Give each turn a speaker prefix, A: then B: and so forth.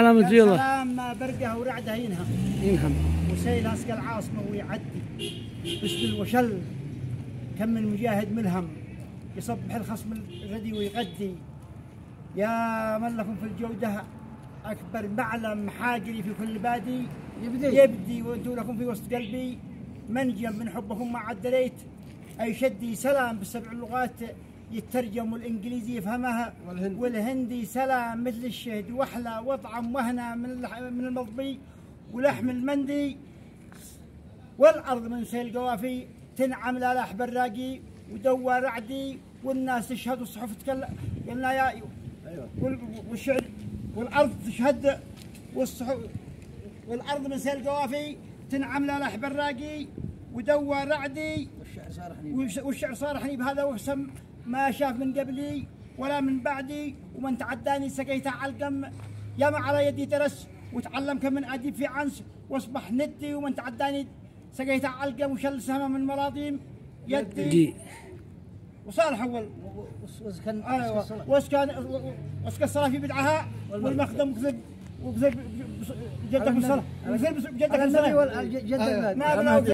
A: سلام الله.
B: سلام ما برقها ورعدها ينهم وسيلها اسقى العاصمه ويعدي باسم الوشل. كم من مجاهد ملهم يصبح الخصم الردي ويغدي. يا من لكم في الجوده اكبر معلم حاجري في كل بادي يبدي وانتم لكم في وسط قلبي منجم من حبكم ما عدليت. اي شدي سلام بالسبع اللغات يترجم والانجليزي يفهمها والهندي سلام مثل الشهد واحلى واطعم وهنا من المضبي ولحم المندي. والارض من سيل قوافي تنعم لالاح براقي ودوا رعدي والناس تشهد والصحف تتكلم قلنا يا والشعر والارض تشهد والارض من سيل قوافي تنعم لالاح براقي ودوا رعدي والشعر صار حني بهذا وحسم ما شاف من قبلي ولا من بعدي ومن تعداني سقيته علقم. يا ما على يدي ترس وتعلم كم من اديب في عنس واصبح ندي ومن تعداني سقيته علقم وشل سهمه من مراضيم يدي. وصالح اول واسكن الصلاه في بدعها والمخدم وكذب جدك بالصلاه وكذب جدك بالصلاه